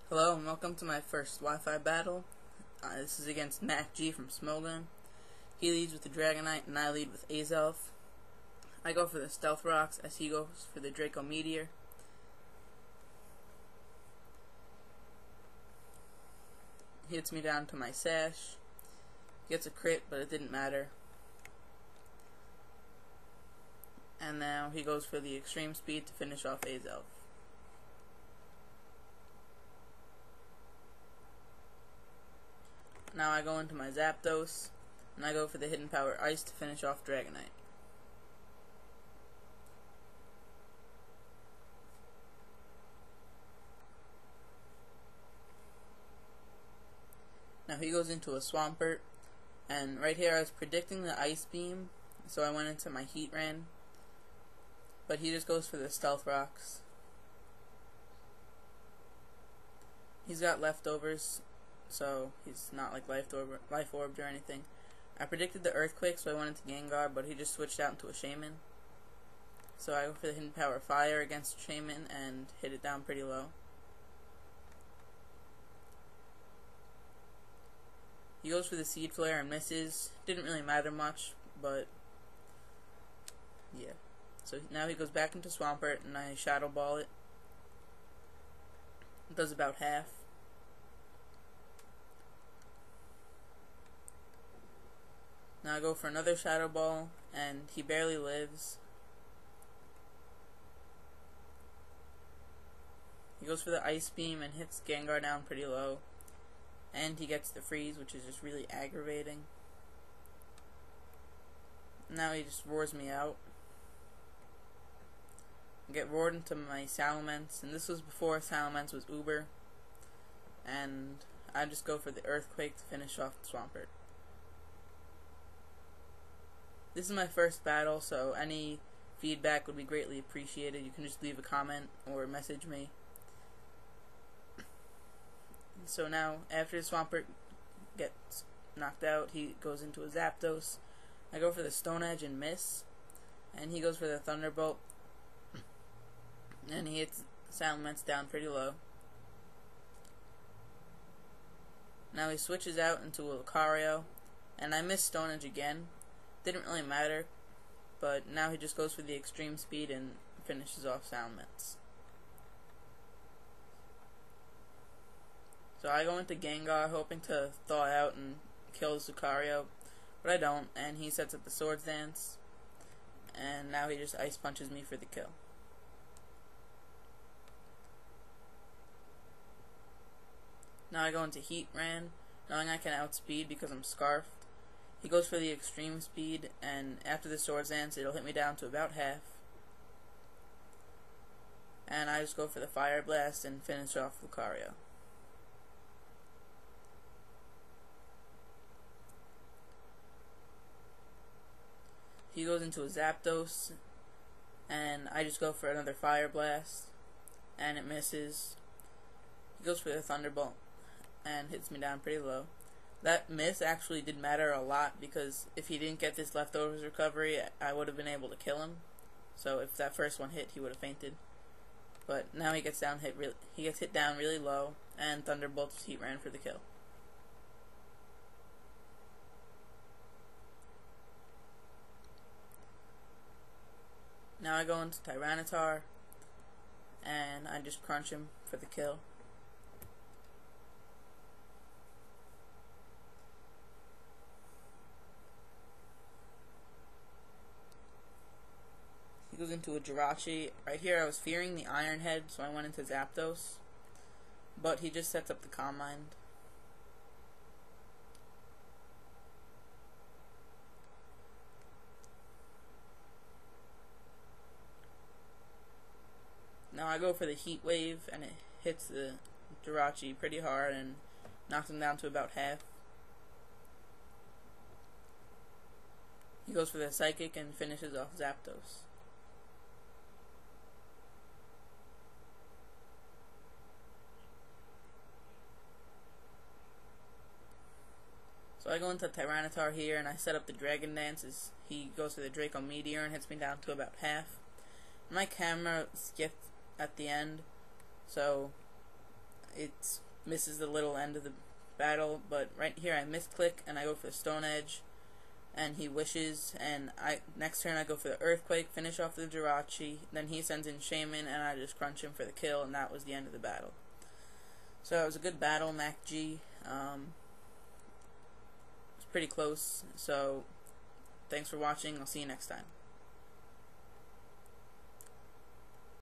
Hello and welcome to my first Wi-Fi battle. This is against MacG from Smogon. He leads with the Dragonite and I lead with Azelf. I go for the Stealth Rocks as he goes for the Draco Meteor. He hits me down to my Sash. Gets a crit, but it didn't matter. And now he goes for the Extreme Speed to finish off Azelf. Now I go into my Zapdos, and I go for the Hidden Power Ice to finish off Dragonite. Now he goes into a Swampert, and right here I was predicting the Ice Beam, so I went into my Heatran, but he just goes for the Stealth Rocks. He's got leftovers, so he's not like life orbed or anything. I predicted the Earthquake, so I went into Gengar, but he just switched out into a Shaman. So I go for the Hidden Power Fire against Shaman and hit it down pretty low. He goes for the Seed Flare and misses. Didn't really matter much, but yeah. So now he goes back into Swampert and I Shadow Ball it. It does about half. Now I go for another Shadow Ball, and he barely lives. He goes for the Ice Beam and hits Gengar down pretty low. And he gets the Freeze, which is just really aggravating. Now he just roars me out. I get roared into my Salamence, and this was before Salamence was Uber. And I just go for the Earthquake to finish off the Swampert. This is my first battle, so any feedback would be greatly appreciated. You can just leave a comment or message me. So now, after the Swampert gets knocked out, he goes into a Zapdos. I go for the Stone Edge and miss, and he goes for the Thunderbolt, and he hits Salamence down pretty low. Now he switches out into a Lucario, and I miss Stone Edge again. Didn't really matter, but now he just goes for the Extreme Speed and finishes off Salamence. So I go into Gengar hoping to thaw out and kill the Lucario, but I don't, and he sets up the Swords Dance, and now he just Ice Punches me for the kill. Now I go into Heatran, knowing I can outspeed because I'm Scarfed. He goes for the Extreme Speed, and after the Swords Dance, it'll hit me down to about half. And I just go for the Fire Blast and finish off Lucario. He goes into a Zapdos, and I just go for another Fire Blast, and it misses. He goes for the Thunderbolt, and hits me down pretty low. That miss actually did matter a lot, because if he didn't get this leftovers recovery, I would have been able to kill him. So if that first one hit, he would have fainted. But now he gets hit down really low, and Thunderbolts Heatran for the kill. Now I go into Tyranitar, and I just crunch him for the kill. He goes into a Jirachi. Right here I was fearing the Iron Head, so I went into Zapdos. But he just sets up the Calm Mind. Now I go for the Heat Wave, and it hits the Jirachi pretty hard and knocks him down to about half. He goes for the Psychic and finishes off Zapdos. So I go into Tyranitar here, and I set up the Dragon Dance as he goes for the Draco Meteor and hits me down to about half. My camera skipped at the end, so it misses the little end of the battle, but right here I misclick and I go for the Stone Edge, and he wishes, and next turn I go for the Earthquake, finish off the Jirachi, then he sends in Shaman, and I just crunch him for the kill, and that was the end of the battle. So it was a good battle, MacG. It was pretty close, so thanks for watching. I'll see you next time.